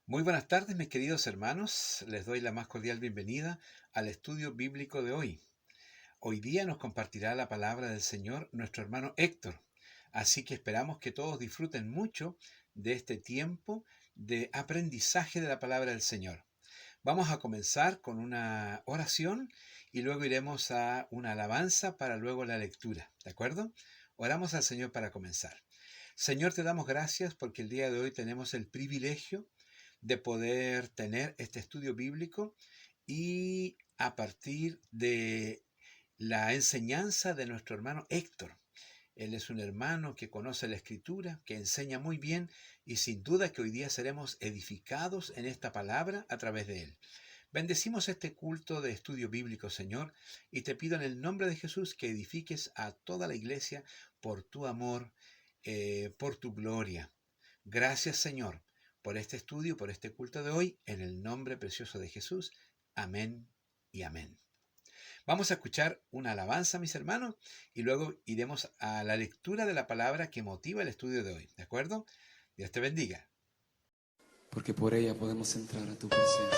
Muy buenas tardes, mis queridos hermanos. Les doy la más cordial bienvenida al estudio bíblico de hoy. Hoy día nos compartirá la palabra del Señor nuestro hermano Héctor. Así que esperamos que todos disfruten mucho de este tiempo de aprendizaje de la palabra del Señor. Vamos a comenzar con una oración y luego iremos a una alabanza para luego la lectura. ¿De acuerdo? Oramos al Señor para comenzar. Señor, te damos gracias porque el día de hoy tenemos el privilegio de poder tener este estudio bíblico y a partir de la enseñanza de nuestro hermano Héctor. Él es un hermano que conoce la Escritura, que enseña muy bien y sin duda que hoy día seremos edificados en esta palabra a través de él. Bendecimos este culto de estudio bíblico, Señor, y te pido en el nombre de Jesús que edifiques a toda la iglesia por tu amor, por tu gloria. Gracias, Señor, por este estudio, por este culto de hoy, en el nombre precioso de Jesús. Amén y amén. Vamos a escuchar una alabanza, mis hermanos, y luego iremos a la lectura de la palabra que motiva el estudio de hoy. ¿De acuerdo? Dios te bendiga. Porque por ella podemos entrar a tu presencia.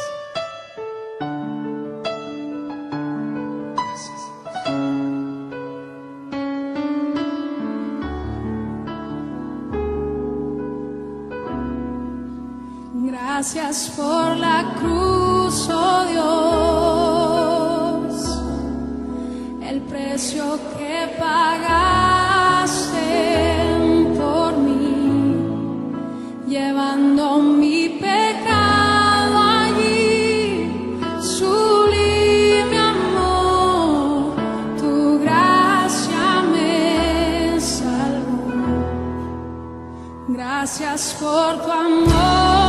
Gracias por la cruz, oh Dios, el precio que pagaste por mí, llevando mi pecado allí, sublime amor, tu gracia me salvó. Gracias por tu amor.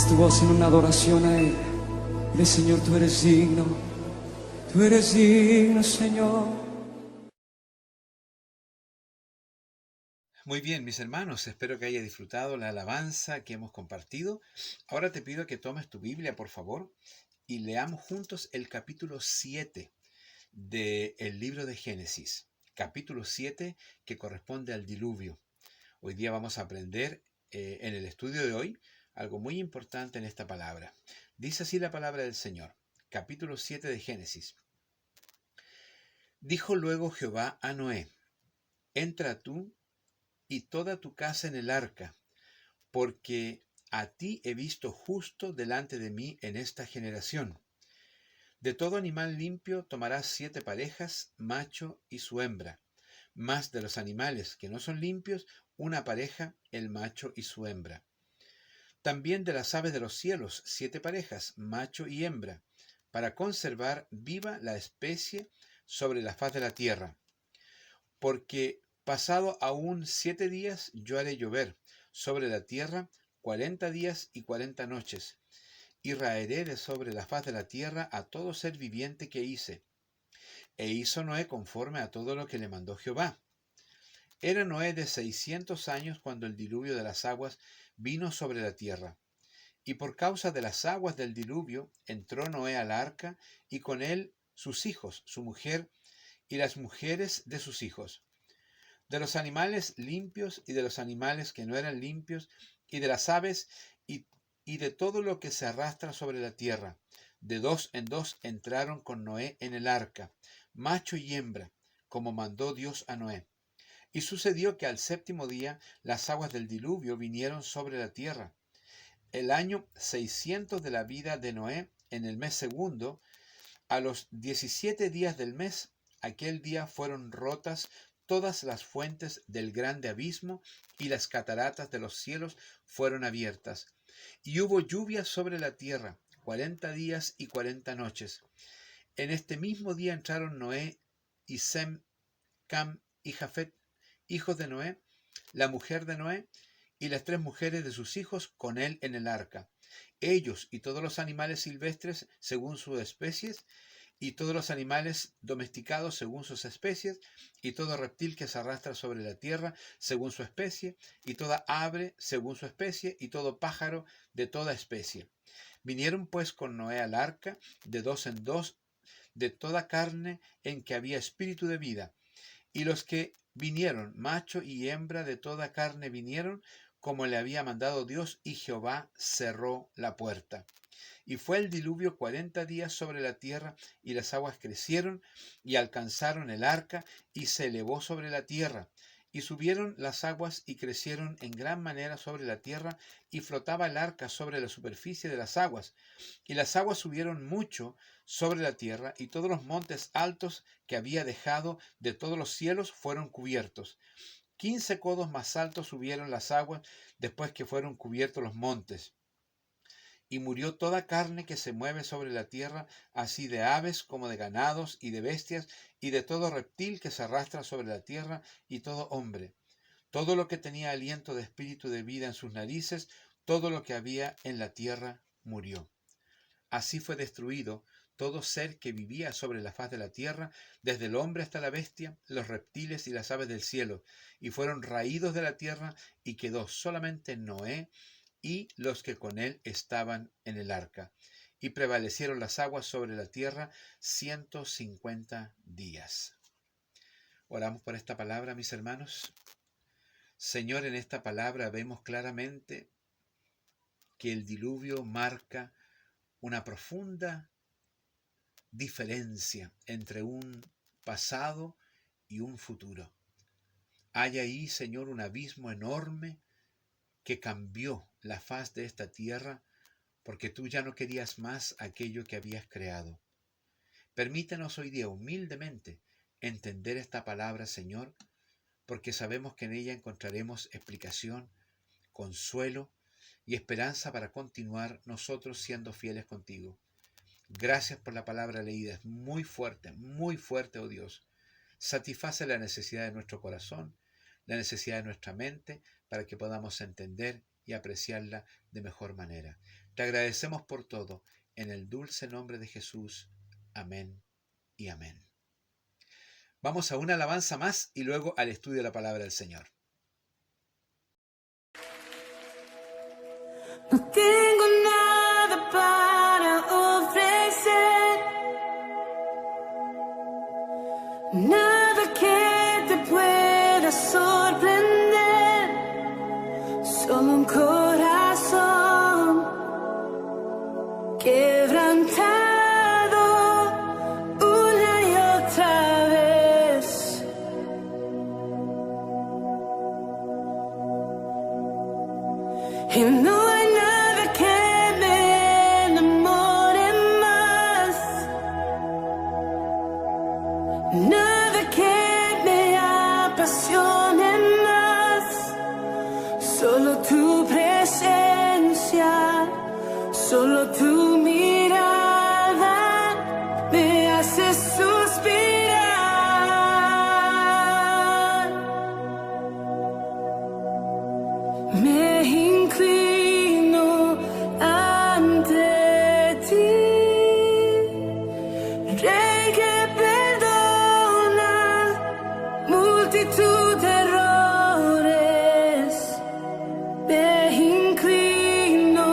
levantes tu voz en una adoración a Él. Dile, Señor, tú eres digno, Señor. Muy bien, mis hermanos, espero que haya disfrutado la alabanza que hemos compartido. Ahora te pido que tomes tu Biblia, por favor, y leamos juntos el capítulo 7 del libro de Génesis. Capítulo 7 que corresponde al diluvio. Hoy día vamos a aprender en el estudio de hoy algo muy importante en esta palabra. Dice así la palabra del Señor. Capítulo 7 de Génesis. Dijo luego Jehová a Noé: entra tú y toda tu casa en el arca, porque a ti he visto justo delante de mí en esta generación. De todo animal limpio tomarás 7 parejas, macho y su hembra, mas de los animales que no son limpios, una pareja, el macho y su hembra. También de las aves de los cielos, 7 parejas, macho y hembra, para conservar viva la especie sobre la faz de la tierra. Porque pasado aún 7 días yo haré llover sobre la tierra 40 días y 40 noches, y raeré de sobre la faz de la tierra a todo ser viviente que hice. E hizo Noé conforme a todo lo que le mandó Jehová. Era Noé de 600 años cuando el diluvio de las aguas vino sobre la tierra. Y por causa de las aguas del diluvio entró Noé al arca, y con él sus hijos, su mujer, y las mujeres de sus hijos. De los animales limpios y de los animales que no eran limpios, y de las aves y de todo lo que se arrastra sobre la tierra. De 2 en 2 entraron con Noé en el arca, macho y hembra, como mandó Dios a Noé. Y sucedió que al 7º día las aguas del diluvio vinieron sobre la tierra. El año 600 de la vida de Noé, en el mes segundo, a los 17 días del mes, aquel día fueron rotas todas las fuentes del grande abismo, y las cataratas de los cielos fueron abiertas. Y hubo lluvia sobre la tierra 40 días y 40 noches. En este mismo día entraron Noé y Sem, Cam y Jafet, hijos de Noé, la mujer de Noé, y las 3 mujeres de sus hijos con él en el arca. Ellos y todos los animales silvestres según sus especies, y todos los animales domesticados según sus especies, y todo reptil que se arrastra sobre la tierra según su especie, y toda ave según su especie, y todo pájaro de toda especie. Vinieron pues con Noé al arca de 2 en 2 de toda carne en que había espíritu de vida. Y los que vinieron, macho y hembra de toda carne vinieron, como le había mandado Dios, y Jehová cerró la puerta. Y fue el diluvio 40 días sobre la tierra, y las aguas crecieron y alcanzaron el arca, y se elevó sobre la tierra. Y subieron las aguas y crecieron en gran manera sobre la tierra, y flotaba el arca sobre la superficie de las aguas. Y las aguas subieron mucho sobre la tierra, y todos los montes altos que había dejado de todos los cielos fueron cubiertos. 15 codos más altos subieron las aguas después que fueron cubiertos los montes. Y murió toda carne que se mueve sobre la tierra, así de aves como de ganados y de bestias, y de todo reptil que se arrastra sobre la tierra, y todo hombre. Todo lo que tenía aliento de espíritu de vida en sus narices, todo lo que había en la tierra murió. Así fue destruido todo ser que vivía sobre la faz de la tierra, desde el hombre hasta la bestia, los reptiles y las aves del cielo, y fueron raídos de la tierra, y quedó solamente Noé y los que con él estaban en el arca. Y prevalecieron las aguas sobre la tierra 150 días. Oramos por esta palabra, mis hermanos. Señor, en esta palabra vemos claramente que el diluvio marca una profunda diferencia entre un pasado y un futuro. Hay ahí, Señor, un abismo enorme que cambió la faz de esta tierra, porque tú ya no querías más aquello que habías creado. Permítenos hoy día humildemente entender esta palabra, Señor, porque sabemos que en ella encontraremos explicación, consuelo y esperanza para continuar nosotros siendo fieles contigo. Gracias por la palabra leída, es muy fuerte, oh Dios. Satisface la necesidad de nuestro corazón, la necesidad de nuestra mente, para que podamos entender y apreciarla de mejor manera. Te agradecemos por todo. En el dulce nombre de Jesús. Amén y amén. Vamos a una alabanza más y luego al estudio de la palabra del Señor. No tengo nada para ofrecer, nada que te pueda sorprender, solo un corazón quebrantado una y otra vez. Y no hay nada que me enamore más, nada que me apasione más, solo tu presencia, solo tu mirada me hace suspirar. Me inclino ante ti, Rey que perdona multitud de errores. Me inclino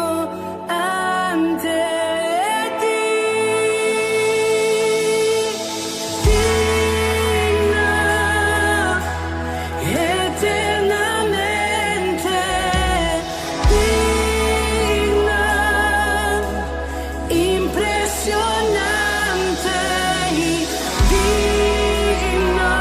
ante ti, digno eternamente, digno, impresionante y digno,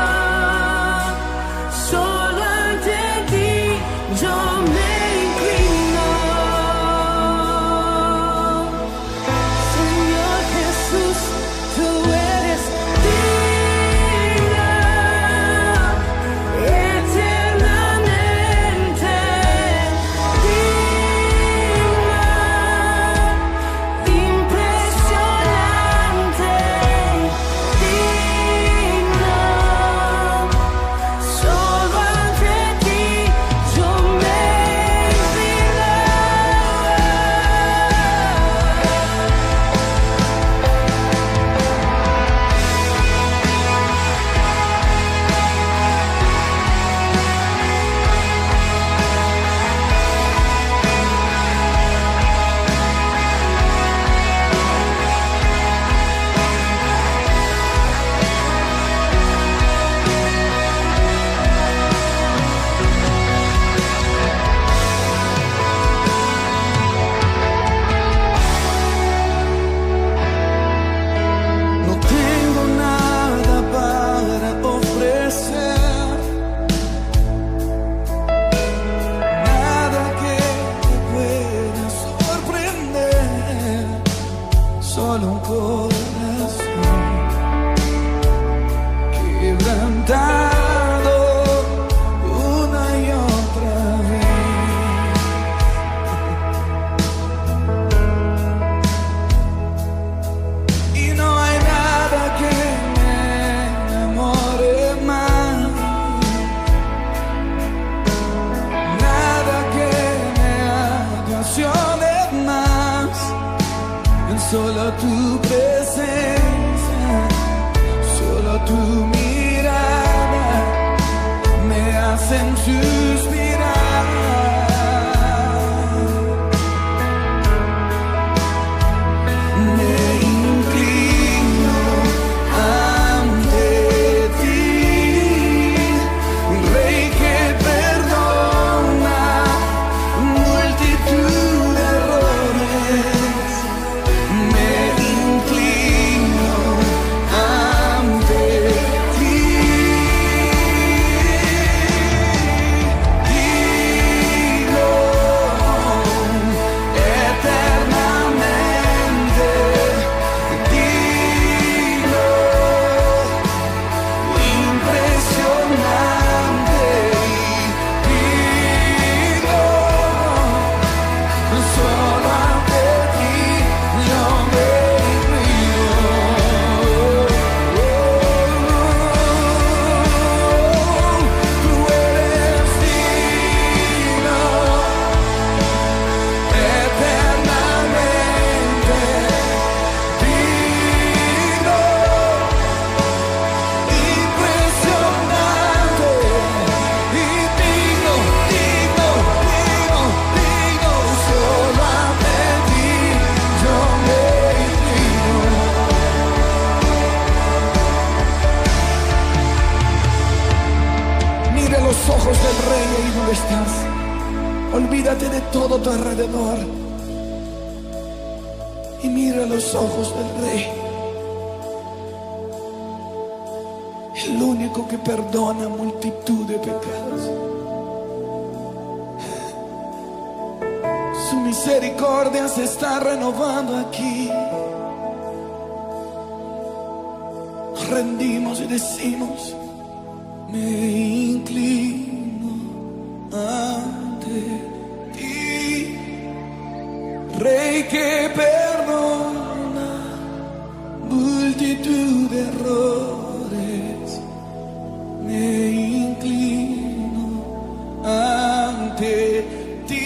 los ojos del rey ahí donde estás. Olvídate de todo tu alrededor y mira los ojos del rey, el único que perdona multitud de pecados. Su misericordia se está renovando aquí. Nos rendimos y decimos: me inclino ante ti, Rey que perdona multitud de errores. Me inclino ante ti.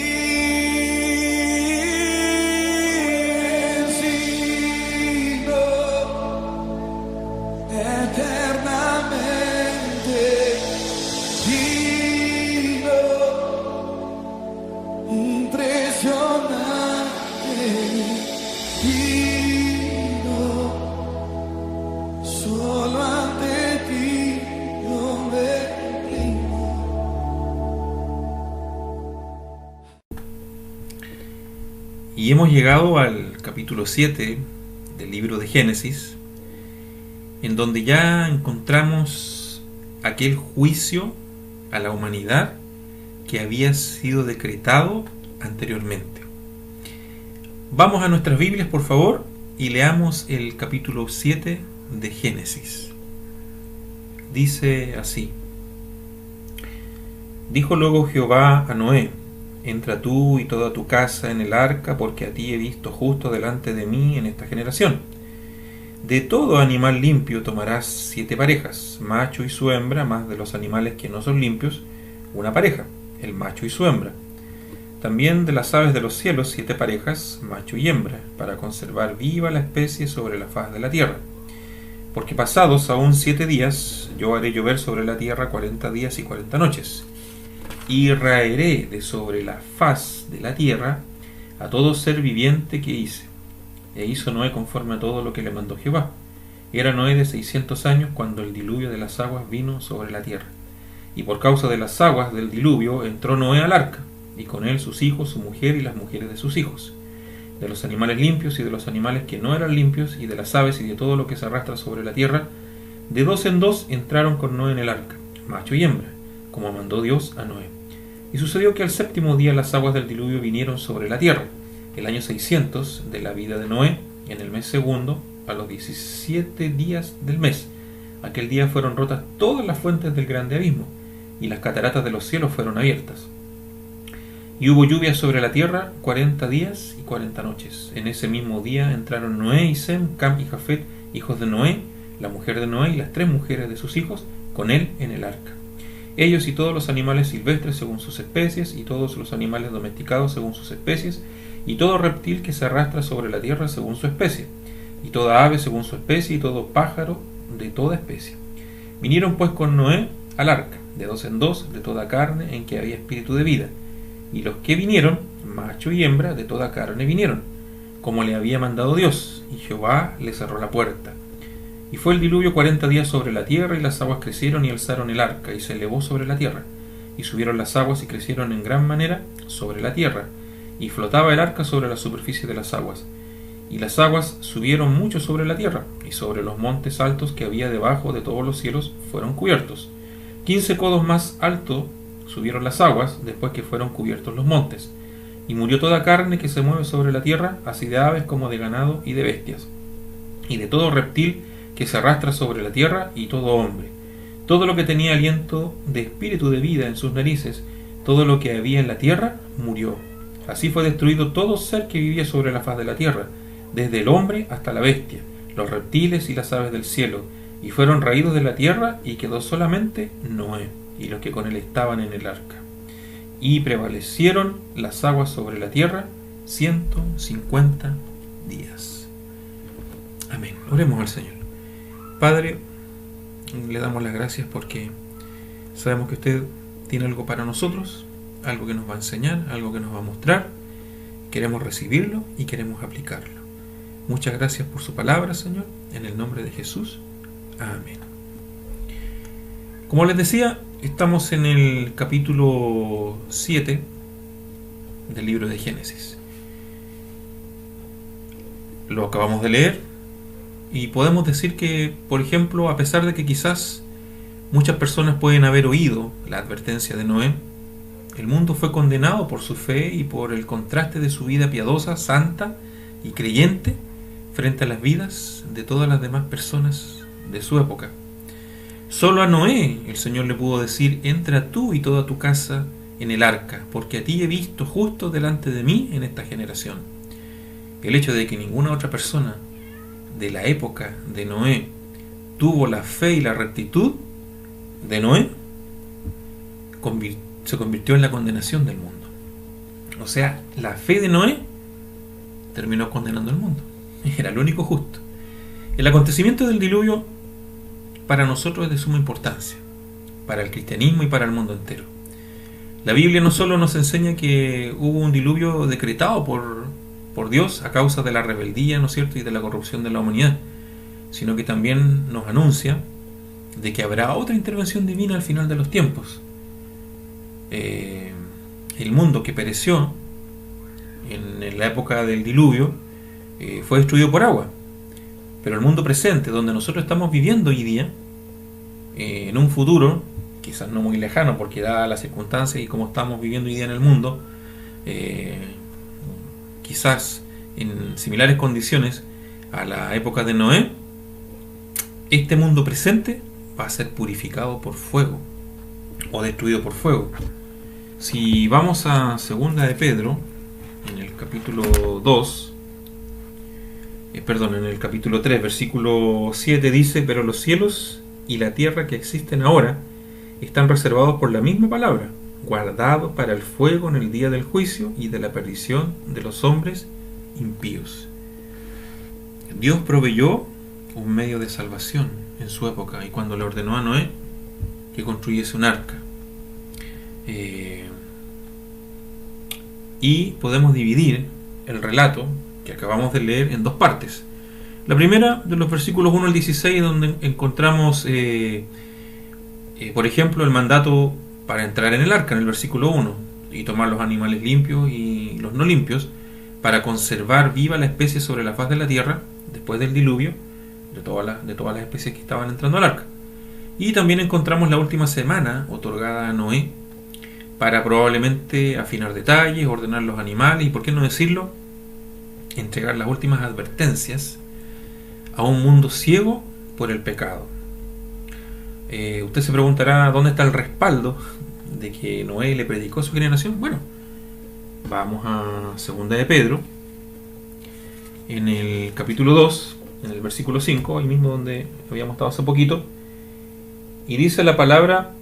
Y hemos llegado al capítulo 7 del libro de Génesis, en donde ya encontramos aquel juicio a la humanidad que había sido decretado anteriormente. Vamos a nuestras Biblias, por favor, y leamos el capítulo 7 de Génesis. Dice así: Dijo luego Jehová a Noé: entra tú y toda tu casa en el arca, porque a ti he visto justo delante de mí en esta generación. De todo animal limpio tomarás 7 parejas, macho y su hembra, más de los animales que no son limpios, una pareja, el macho y su hembra. También de las aves de los cielos 7 parejas, macho y hembra, para conservar viva la especie sobre la faz de la tierra. Porque pasados aún 7 días, yo haré llover sobre la tierra 40 días y 40 noches. Y raeré de sobre la faz de la tierra a todo ser viviente que hice. E hizo Noé conforme a todo lo que le mandó Jehová. Era Noé de 600 años cuando el diluvio de las aguas vino sobre la tierra. Y por causa de las aguas del diluvio entró Noé al arca, y con él sus hijos, su mujer y las mujeres de sus hijos. De los animales limpios y de los animales que no eran limpios, y de las aves y de todo lo que se arrastra sobre la tierra, de 2 en 2 entraron con Noé en el arca, macho y hembra, como mandó Dios a Noé. Y sucedió que al 7º día las aguas del diluvio vinieron sobre la tierra, el año 600 de la vida de Noé, en el mes segundo, a los 17 días del mes. Aquel día fueron rotas todas las fuentes del grande abismo, y las cataratas de los cielos fueron abiertas. Y hubo lluvia sobre la tierra 40 días y 40 noches. En ese mismo día entraron Noé y Sem, Cam y Jafet, hijos de Noé, la mujer de Noé y las 3 mujeres de sus hijos, con él en el arca. Ellos y todos los animales silvestres según sus especies, y todos los animales domesticados según sus especies, y todo reptil que se arrastra sobre la tierra según su especie, y toda ave según su especie, y todo pájaro de toda especie. Vinieron pues con Noé al arca, de 2 en 2, de toda carne en que había espíritu de vida. Y los que vinieron, macho y hembra, de toda carne vinieron, como le había mandado Dios, y Jehová le cerró la puerta. Y fue el diluvio 40 días sobre la tierra, y las aguas crecieron y alzaron el arca, y se elevó sobre la tierra. Y subieron las aguas y crecieron en gran manera sobre la tierra, y flotaba el arca sobre la superficie de las aguas. Y las aguas subieron mucho sobre la tierra, y sobre los montes altos que había debajo de todos los cielos fueron cubiertos. 15 codos más alto subieron las aguas después que fueron cubiertos los montes. Y murió toda carne que se mueve sobre la tierra, así de aves como de ganado y de bestias, y de todo reptil que se arrastra sobre la tierra, y todo hombre. Todo lo que tenía aliento de espíritu de vida en sus narices, todo lo que había en la tierra, murió. Así fue destruido todo ser que vivía sobre la faz de la tierra, desde el hombre hasta la bestia, los reptiles y las aves del cielo, y fueron raídos de la tierra, y quedó solamente Noé, y los que con él estaban en el arca. Y prevalecieron las aguas sobre la tierra 150 días. Amén. Oremos al Señor. Padre, le damos las gracias porque sabemos que usted tiene algo para nosotros, algo que nos va a enseñar, algo que nos va a mostrar. Queremos recibirlo y queremos aplicarlo. Muchas gracias por su palabra, Señor, en el nombre de Jesús. Amén. Como les decía, Estamos en el capítulo 7 del libro de Génesis. Lo acabamos de leer y podemos decir que, por ejemplo, a pesar de que quizás muchas personas pueden haber oído la advertencia de Noé, el mundo fue condenado por su fe y por el contraste de su vida piadosa, santa y creyente frente a las vidas de todas las demás personas de su época. Solo a Noé el Señor le pudo decir: entra tú y toda tu casa en el arca, porque a ti he visto justo delante de mí en esta generación. El hecho de que ninguna otra persona de la época de Noé tuvo la fe y la rectitud de Noé se convirtió en la condenación del mundo. O sea, la fe de Noé terminó condenando el mundo. Era el único justo. El acontecimiento del diluvio para nosotros es de suma importancia, para el cristianismo y para el mundo entero. La Biblia no solo nos enseña que hubo un diluvio decretado por Dios a causa de la rebeldía, ¿no es cierto?, y de la corrupción de la humanidad, sino que también nos anuncia de que habrá otra intervención divina al final de los tiempos. El mundo que pereció en la época del diluvio fue destruido por agua, pero el mundo presente, donde nosotros estamos viviendo hoy día, en un futuro quizás no muy lejano, porque dadas las circunstancias y cómo estamos viviendo hoy día en el mundo, quizás en similares condiciones a la época de Noé, este mundo presente va a ser purificado por fuego o destruido por fuego. Si vamos a Segunda de Pedro, en el capítulo 2, en el capítulo 3, versículo 7 dice: pero los cielos y la tierra que existen ahora están reservados por la misma palabra, guardados para el fuego en el día del juicio y de la perdición de los hombres impíos. Dios proveyó un medio de salvación en su época, y cuando le ordenó a Noé que construyese un arca. Y podemos dividir el relato que acabamos de leer en dos partes. La primera, de los versículos 1 al 16, donde encontramos, por ejemplo, el mandato para entrar en el arca, en el versículo 1, y tomar los animales limpios y los no limpios, para conservar viva la especie sobre la faz de la tierra, después del diluvio, de todas las especies que estaban entrando al arca. Y también encontramos la última semana otorgada a Noé, para probablemente afinar detalles, ordenar los animales y, por qué no decirlo, entregar las últimas advertencias a un mundo ciego por el pecado. Usted se preguntará dónde está el respaldo de que Noé le predicó a su generación. Bueno, vamos a Segunda de Pedro, en el capítulo 2, en el versículo 5, ahí mismo donde habíamos estado hace poquito, y dice la palabra,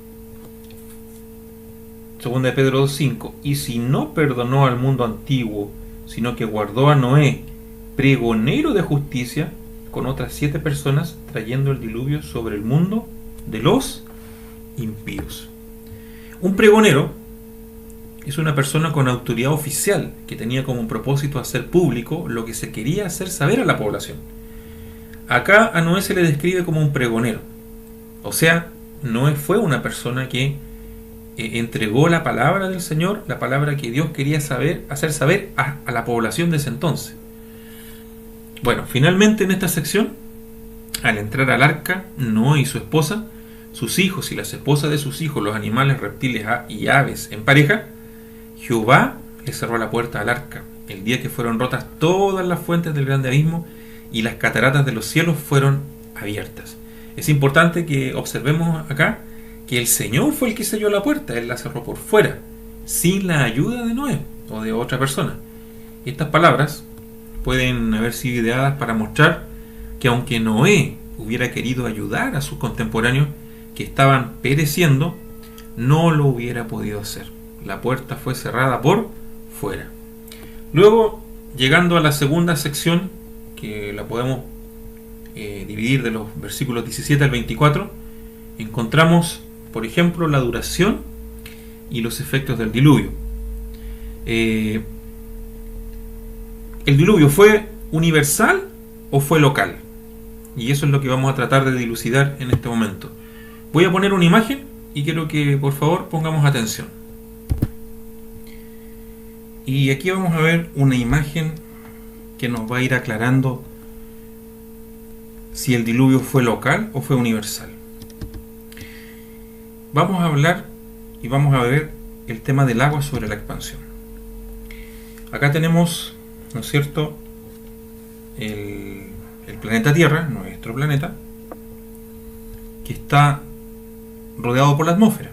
Segunda de Pedro 2:5: y si no perdonó al mundo antiguo, sino que guardó a Noé, pregonero de justicia, con otras 7 personas, trayendo el diluvio sobre el mundo de los impíos. Un pregonero es una persona con autoridad oficial que tenía como propósito hacer público lo que se quería hacer saber a la población. Acá a Noé se le describe como un pregonero. O sea, Noé fue una persona que entregó la palabra del Señor, la palabra que Dios quería hacer saber a la población de ese entonces. Bueno, finalmente en esta sección, al entrar al arca, Noé y su esposa, sus hijos y las esposas de sus hijos, los animales, reptiles y aves en pareja, Jehová le cerró la puerta al arca el día que fueron rotas todas las fuentes del grande abismo y las cataratas de los cielos fueron abiertas. Es importante que observemos acá que el Señor fue el que selló la puerta, Él la cerró por fuera, sin la ayuda de Noé o de otra persona. Estas palabras pueden haber sido ideadas para mostrar que aunque Noé hubiera querido ayudar a sus contemporáneos que estaban pereciendo, no lo hubiera podido hacer. La puerta fue cerrada por fuera. Luego, llegando a la segunda sección, que la podemos dividir de los versículos 17 al 24, encontramos, por ejemplo, la duración y los efectos del diluvio. ¿El diluvio fue universal o fue local? Y eso es lo que vamos a tratar de dilucidar en este momento. Voy a poner una imagen y quiero que por favor pongamos atención. Y aquí vamos a ver una imagen que nos va a ir aclarando si el diluvio fue local o fue universal. Vamos a hablar y vamos a ver el tema del agua sobre la expansión. Acá tenemos, ¿no es cierto?, el planeta Tierra, nuestro planeta, que está rodeado por la atmósfera.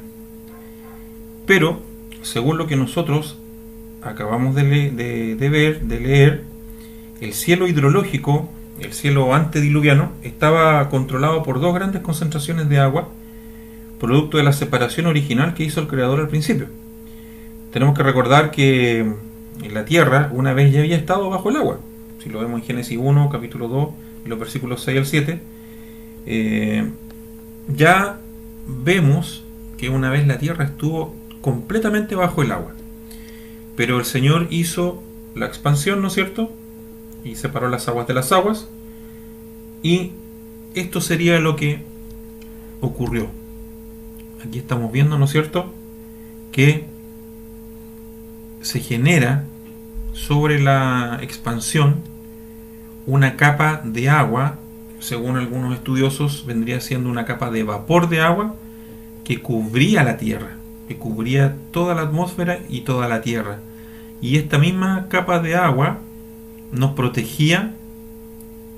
Pero, según lo que nosotros acabamos de leer, el cielo hidrológico, el cielo antediluviano, estaba controlado por dos grandes concentraciones de agua, producto de la separación original que hizo el Creador al principio. Tenemos que recordar que la Tierra una vez ya había estado bajo el agua. Si lo vemos en Génesis 1, capítulo 2, los versículos 6 al 7, ya vemos que una vez la Tierra estuvo completamente bajo el agua. Pero el Señor hizo la expansión, ¿no es cierto?, y separó las aguas de las aguas, y esto sería lo que ocurrió. Aquí estamos viendo, ¿no es cierto?, que se genera sobre la expansión una capa de agua, según algunos estudiosos vendría siendo una capa de vapor de agua que cubría la Tierra, que cubría toda la atmósfera y toda la Tierra. Y esta misma capa de agua nos protegía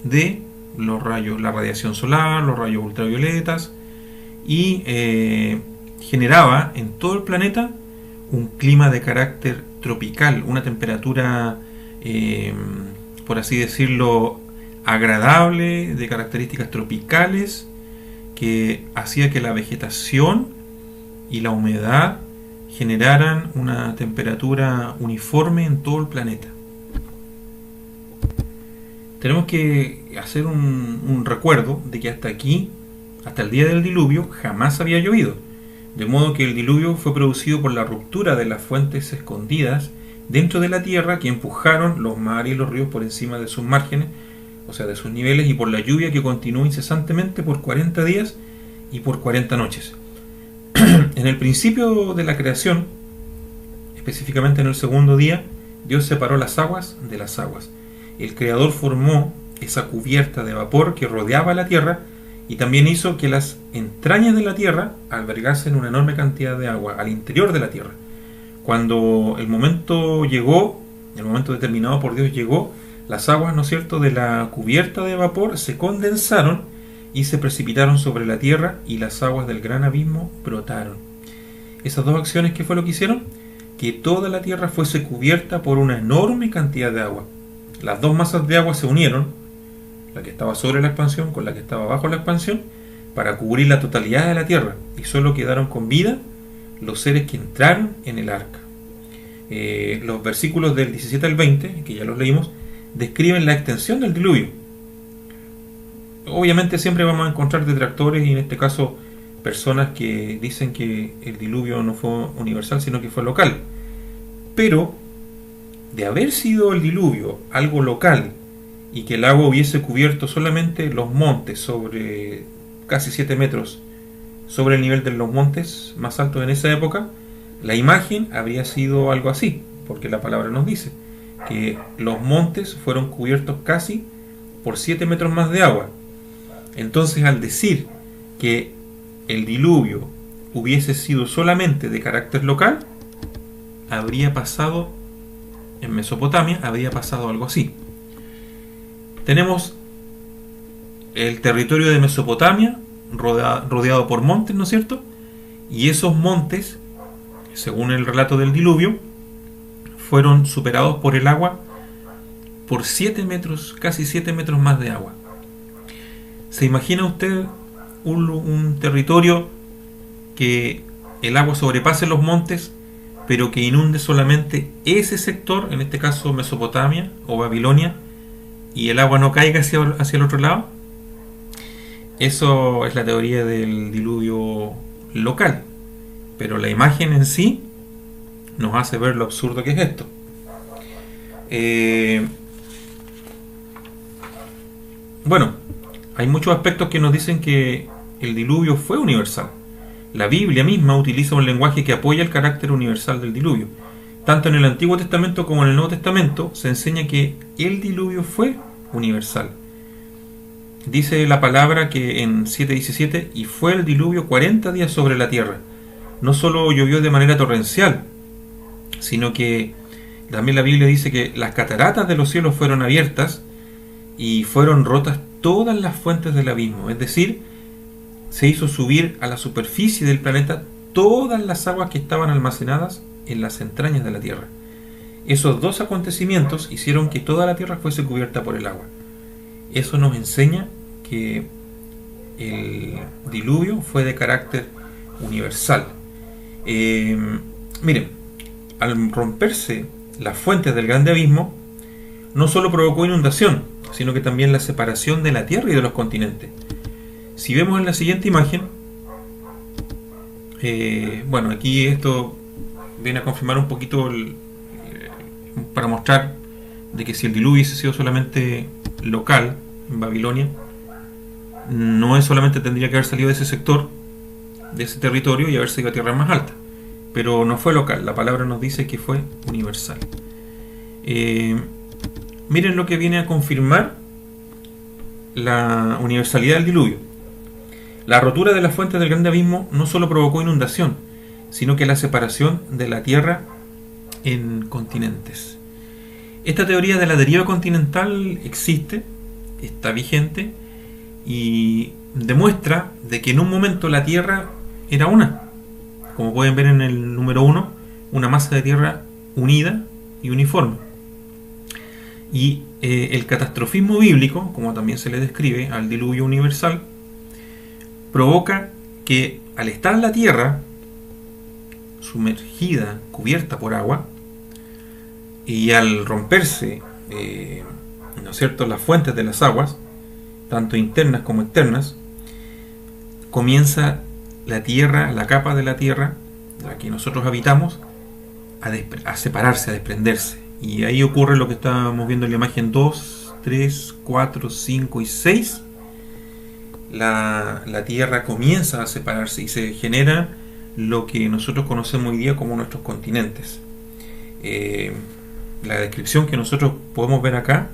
de los rayos, la radiación solar, los rayos ultravioletas, y generaba en todo el planeta un clima de carácter tropical, una temperatura, por así decirlo, agradable, de características tropicales, que hacía que la vegetación y la humedad generaran una temperatura uniforme en todo el planeta. Tenemos que hacer un recuerdo de que hasta aquí, hasta el día del diluvio, jamás había llovido, de modo que el diluvio fue producido por la ruptura de las fuentes escondidas dentro de la tierra que empujaron los mares y los ríos por encima de sus márgenes, o sea, de sus niveles, y por la lluvia que continuó incesantemente por 40 días y por 40 noches. En el principio de la creación, específicamente en el segundo día, Dios separó las aguas de las aguas. El Creador formó esa cubierta de vapor que rodeaba la tierra y también hizo que las entrañas de la tierra albergasen una enorme cantidad de agua al interior de la tierra. Cuando el momento llegó, el momento determinado por Dios llegó, las aguas, ¿no es cierto?, de la cubierta de vapor se condensaron y se precipitaron sobre la tierra, y las aguas del gran abismo brotaron. Esas dos acciones, ¿qué fue lo que hicieron? Que toda la tierra fuese cubierta por una enorme cantidad de agua. Las dos masas de agua se unieron, la que estaba sobre la expansión con la que estaba bajo la expansión, para cubrir la totalidad de la tierra, y solo quedaron con vida los seres que entraron en el arca. Los versículos del 17 al 20, que ya los leímos, describen la extensión del diluvio. Obviamente siempre vamos a encontrar detractores, y en este caso personas que dicen que el diluvio no fue universal, sino que fue local. Pero de haber sido el diluvio algo local y que el agua hubiese cubierto solamente los montes sobre casi 7 metros sobre el nivel de los montes más altos en esa época, la imagen habría sido algo así, porque la palabra nos dice que los montes fueron cubiertos casi por 7 metros más de agua. Entonces, al decir que el diluvio hubiese sido solamente de carácter local, habría pasado en Mesopotamia, habría pasado algo así. Tenemos el territorio de Mesopotamia rodeado por montes, ¿no es cierto? Y esos montes, según el relato del diluvio, fueron superados por el agua por 7 metros, casi 7 metros más de agua. ¿Se imagina usted un territorio que el agua sobrepase los montes, pero que inunde solamente ese sector, en este caso Mesopotamia o Babilonia, y el agua no caiga hacia el otro lado? Eso es la teoría del diluvio local, pero la imagen en sí nos hace ver lo absurdo que es esto. Bueno, hay muchos aspectos que nos dicen que el diluvio fue universal, La Biblia misma utiliza un lenguaje que apoya el carácter universal del diluvio. Tanto en el Antiguo Testamento como en el Nuevo Testamento se enseña que el diluvio fue universal. Dice la palabra que en 7:17, y fue el diluvio 40 días sobre la tierra. No solo llovió de manera torrencial, sino que también la Biblia dice que las cataratas de los cielos fueron abiertas y fueron rotas todas las fuentes del abismo. Es decir, se hizo subir a la superficie del planeta todas las aguas que estaban almacenadas en las entrañas de la tierra. Esos dos acontecimientos hicieron que toda la tierra fuese cubierta por el agua. Eso nos enseña que el diluvio fue de carácter universal. Miren, al romperse las fuentes del grande abismo, no solo provocó inundación, sino que también la separación de la tierra y de los continentes. Si vemos en la siguiente imagen, bueno, aquí esto viene a confirmar un poquito para mostrar de que si el diluvio hubiese sido solamente local en Babilonia, no es solamente tendría que haber salido de ese sector, de ese territorio, y haberse ido a tierras más altas, pero no fue local. La palabra nos dice que fue universal. Miren lo que viene a confirmar la universalidad del diluvio. La rotura de las fuentes del grande abismo no solo provocó inundación, sino que la separación de la tierra en continentes. Esta teoría de la deriva continental existe, está vigente, y demuestra de que en un momento la tierra era una. Como pueden ver en el número 1, una masa de tierra unida y uniforme. Y el catastrofismo bíblico, como también se le describe al diluvio universal, provoca que al estar la tierra sumergida, cubierta por agua, y al romperse ¿no es cierto?, las fuentes de las aguas, tanto internas como externas, comienza la tierra, la capa de la tierra, la que nosotros habitamos, a separarse, a desprenderse. Y ahí ocurre lo que estábamos viendo en la imagen 2, 3, 4, 5 y 6. La tierra comienza a separarse y se genera lo que nosotros conocemos hoy día como nuestros continentes. La descripción que nosotros podemos ver acá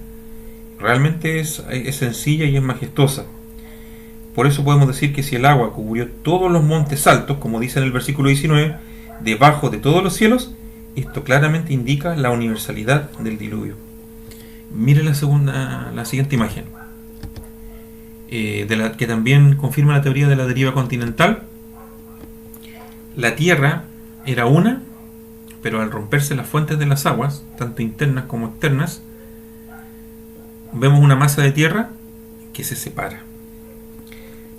realmente es sencilla y es majestuosa. Por eso podemos decir que si el agua cubrió todos los montes altos, como dice en el versículo 19, debajo de todos los cielos, esto claramente indica la universalidad del diluvio. Miren la siguiente imagen, que también confirma la teoría de la deriva continental. La tierra era una, pero al romperse las fuentes de las aguas, tanto internas como externas, vemos una masa de tierra que se separa.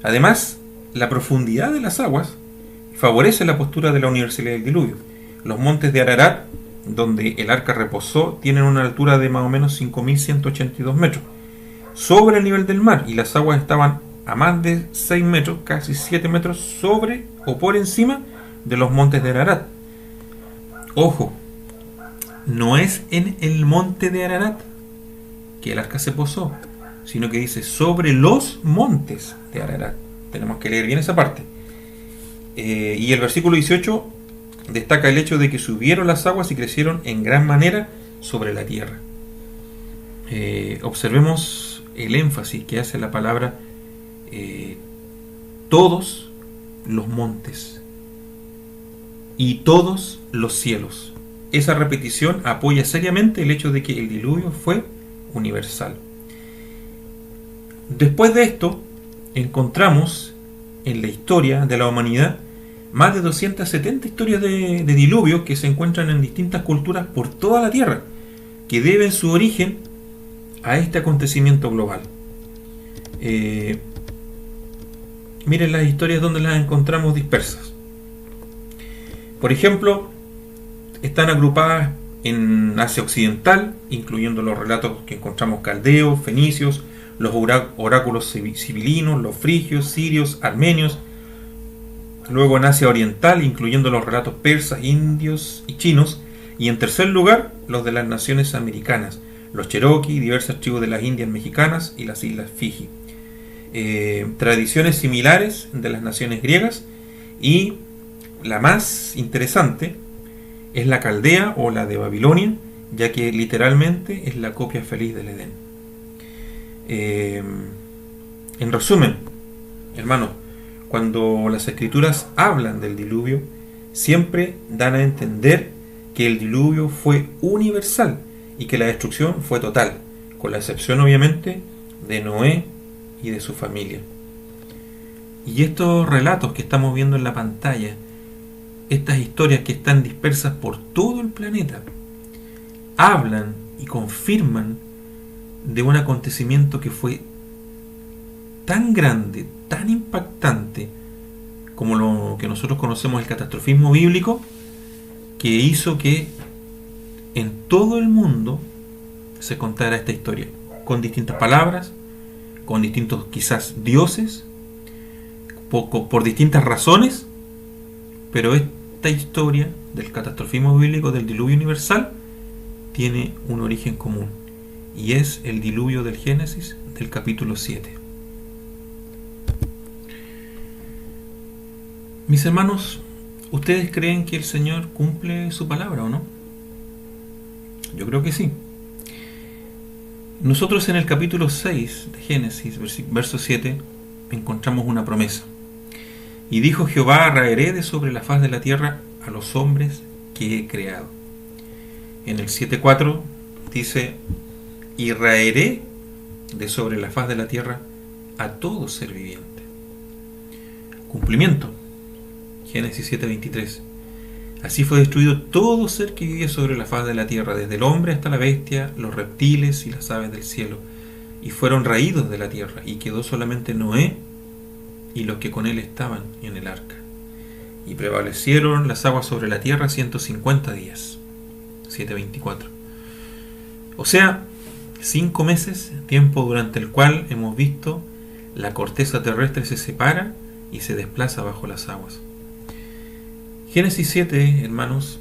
Además, la profundidad de las aguas favorece la postura de la universalidad del diluvio. Los montes de Ararat, donde el arca reposó, tienen una altura de más o menos 5.182 metros sobre el nivel del mar, y las aguas estaban a más de 6 metros, casi 7 metros sobre o por encima de los montes de Ararat. Ojo, no es en el monte de Ararat que el arca se posó, sino que dice sobre los montes de Ararat. Tenemos que leer bien esa parte. Y el versículo 18 destaca el hecho de que subieron las aguas y crecieron en gran manera sobre la tierra. Observemos el énfasis que hace la palabra todos los montes y todos los cielos. Esa repetición apoya seriamente el hecho de que el diluvio fue universal. Después de esto, encontramos en la historia de la humanidad más de 270 historias de diluvio que se encuentran en distintas culturas por toda la tierra, que deben su origen a este acontecimiento global. Miren las historias donde las encontramos dispersas. Por ejemplo, están agrupadas en Asia Occidental, incluyendo los relatos que encontramos caldeos, fenicios, los oráculos sibilinos, los frigios, sirios, armenios. Luego en Asia Oriental, incluyendo los relatos persas, indios y chinos. Y en tercer lugar, los de las naciones americanas, los Cherokee, diversas tribus de las Indias mexicanas y las islas Fiji. Tradiciones similares de las naciones griegas Y la más interesante es la Caldea o la de Babilonia, ya que literalmente es la copia feliz del Edén. En resumen, hermanos, cuando las escrituras hablan del diluvio, siempre dan a entender que el diluvio fue universal y que la destrucción fue total, con la excepción obviamente de Noé y de su familia. Y estos relatos que estamos viendo en la pantalla, estas historias que están dispersas por todo el planeta, hablan y confirman de un acontecimiento que fue tan grande, tan impactante, como lo que nosotros conocemos el catastrofismo bíblico, que hizo que en todo el mundo se contara esta historia, con distintas palabras, con distintos quizás dioses, por distintas razones, pero esta historia del catastrofismo bíblico, del diluvio universal, tiene un origen común, y es el diluvio del Génesis del capítulo 7. Mis hermanos, ¿ustedes creen que el Señor cumple su palabra o no? Yo creo que sí. Nosotros en el capítulo 6 de Génesis, verso 7, encontramos una promesa. Y dijo Jehová: raeré de sobre la faz de la tierra a los hombres que he creado. En el 7.4 dice: y raeré de sobre la faz de la tierra a todo ser viviente. Cumplimiento. Génesis 7.23. Así fue destruido todo ser que vivía sobre la faz de la tierra, desde el hombre hasta la bestia, los reptiles y las aves del cielo, y fueron raídos de la tierra, y quedó solamente Noé y los que con él estaban en el arca. Y prevalecieron las aguas sobre la tierra 150 días. 7.24. O sea, 5 meses, tiempo durante el cual hemos visto la corteza terrestre se separa y se desplaza bajo las aguas. Génesis 7, hermanos,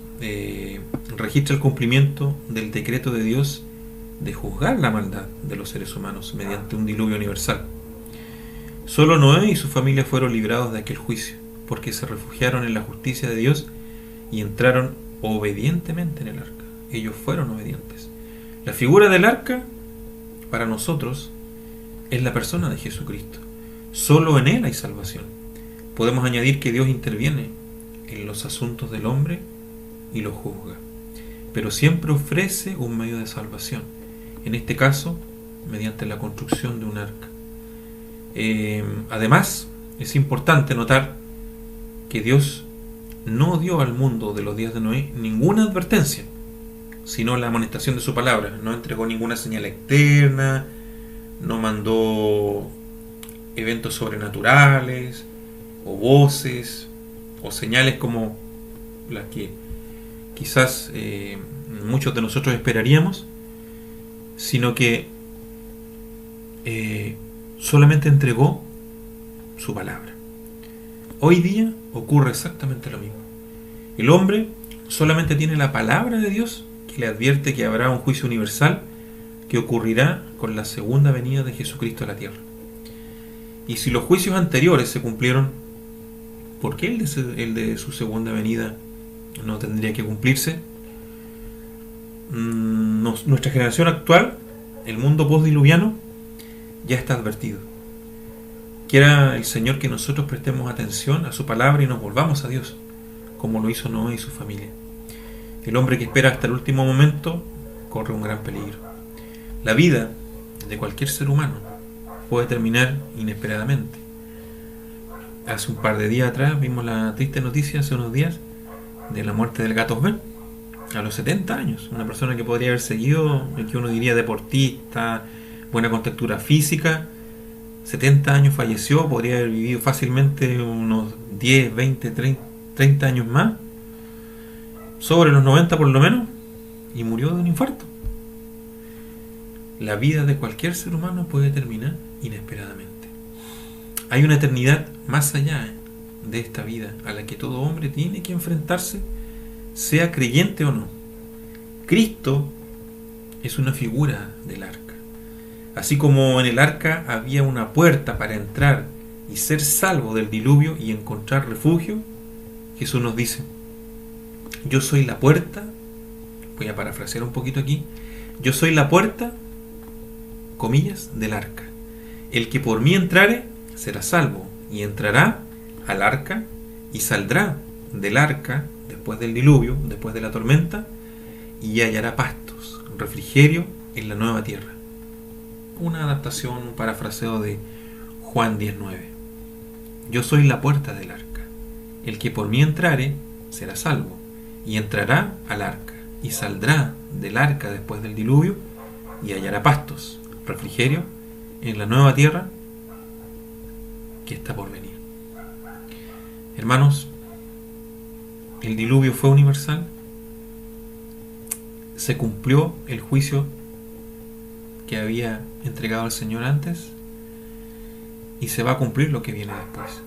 registra el cumplimiento del decreto de Dios de juzgar la maldad de los seres humanos mediante un diluvio universal. Solo Noé y su familia fueron librados de aquel juicio, porque se refugiaron en la justicia de Dios y entraron obedientemente en el arca. Ellos fueron obedientes. La figura del arca, para nosotros, es la persona de Jesucristo. Solo en Él hay salvación. Podemos añadir que Dios interviene en los asuntos del hombre y lo juzga, pero siempre ofrece un medio de salvación, en este caso mediante la construcción de un arca. Además, es importante notar que Dios no dio al mundo de los días de Noé ninguna advertencia, sino la amonestación de su palabra. No entregó ninguna señal externa, no mandó eventos sobrenaturales o voces o señales como las que quizás muchos de nosotros esperaríamos, sino que solamente entregó su palabra. Hoy día ocurre exactamente lo mismo. El hombre solamente tiene la palabra de Dios que le advierte que habrá un juicio universal que ocurrirá con la segunda venida de Jesucristo a la tierra. Y si los juicios anteriores se cumplieron, ¿por qué el de su segunda venida no tendría que cumplirse? Nuestra generación actual, el mundo postdiluviano, ya está advertido. Quiera el Señor que nosotros prestemos atención a su palabra y nos volvamos a Dios, como lo hizo Noé y su familia. El hombre que espera hasta el último momento corre un gran peligro. La vida de cualquier ser humano puede terminar inesperadamente. Hace un par de días atrás vimos la triste noticia, hace unos días, de la muerte del gato Ben, a los 70 años. Una persona que podría haber seguido, que uno diría deportista, buena contextura física. 70 años falleció, podría haber vivido fácilmente unos 10, 20, 30 años más, sobre los 90 por lo menos, y murió de un infarto. La vida de cualquier ser humano puede terminar inesperadamente. Hay una eternidad más allá de esta vida a la que todo hombre tiene que enfrentarse, sea creyente o no. Cristo es una figura del arca. Así como en el arca había una puerta para entrar y ser salvo del diluvio y encontrar refugio, Jesús nos dice: yo soy la puerta. Voy a parafrasear un poquito aquí. Yo soy la puerta, comillas, del arca. El que por mí entrare será salvo, y entrará al arca y saldrá del arca después del diluvio, después de la tormenta, y hallará pastos, refrigerio en la nueva tierra. Una adaptación, un parafraseo de Juan 10:9. Yo soy la puerta del arca. El que por mí entrare será salvo, y entrará al arca y saldrá del arca después del diluvio, y hallará pastos, refrigerio en la nueva tierra que está por venir. Hermanos, el diluvio fue universal. Se cumplió el juicio que había entregado el Señor antes, y se va a cumplir lo que viene después.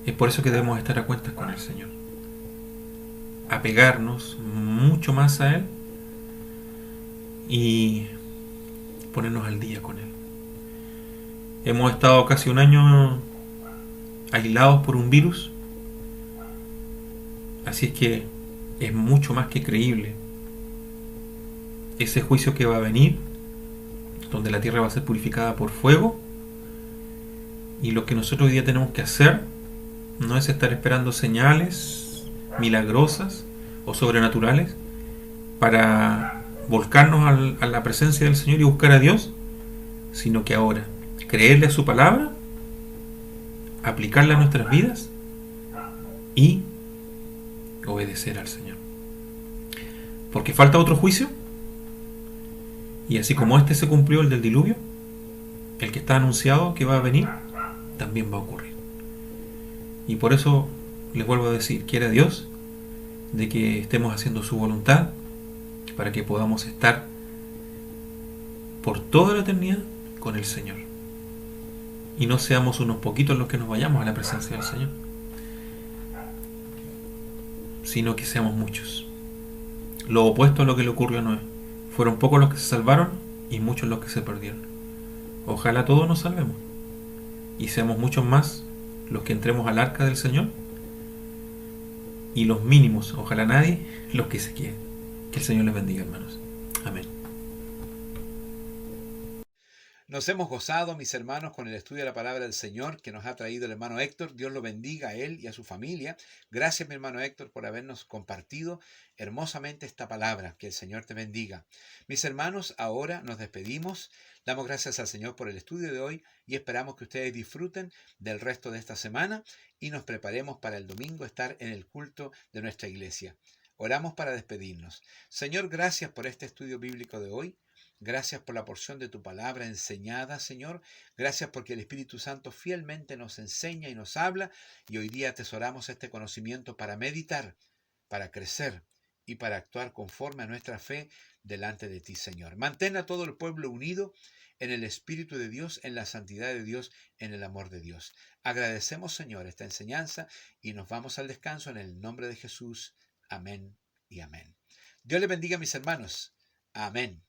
Es por eso que debemos estar a cuentas con el Señor, apegarnos mucho más a Él y ponernos al día con Él. Hemos estado casi un año aislados por un virus, así es que es mucho más que creíble ese juicio que va a venir, donde la tierra va a ser purificada por fuego, y lo que nosotros hoy día tenemos que hacer no es estar esperando señales milagrosas o sobrenaturales para volcarnos a la presencia del Señor y buscar a Dios, sino que ahora creerle a su palabra, aplicarla a nuestras vidas y obedecer al Señor. Porque falta otro juicio, y así como este se cumplió, el del diluvio, el que está anunciado que va a venir también va a ocurrir. Y por eso les vuelvo a decir, quiera Dios de que estemos haciendo su voluntad, para que podamos estar por toda la eternidad con el Señor, y no seamos unos poquitos los que nos vayamos a la presencia del Señor, sino que seamos muchos. Lo opuesto a lo que le ocurrió a Noé. Fueron pocos los que se salvaron y muchos los que se perdieron. Ojalá todos nos salvemos y seamos muchos más los que entremos al arca del Señor, y los mínimos, ojalá nadie, los que se queden. Que el Señor les bendiga, hermanos. Amén. Nos hemos gozado, mis hermanos, con el estudio de la palabra del Señor que nos ha traído el hermano Héctor. Dios lo bendiga a él y a su familia. Gracias, mi hermano Héctor, por habernos compartido hermosamente esta palabra. Que el Señor te bendiga. Mis hermanos, ahora nos despedimos. Damos gracias al Señor por el estudio de hoy y esperamos que ustedes disfruten del resto de esta semana y nos preparemos para el domingo estar en el culto de nuestra iglesia. Oramos para despedirnos. Señor, gracias por este estudio bíblico de hoy. Gracias por la porción de tu palabra enseñada, Señor. Gracias porque el Espíritu Santo fielmente nos enseña y nos habla, y hoy día atesoramos este conocimiento para meditar, para crecer y para actuar conforme a nuestra fe delante de ti, Señor. Mantén a todo el pueblo unido en el Espíritu de Dios, en la santidad de Dios, en el amor de Dios. Agradecemos, Señor, esta enseñanza y nos vamos al descanso en el nombre de Jesús. Amén y amén. Dios les bendiga, mis hermanos. Amén.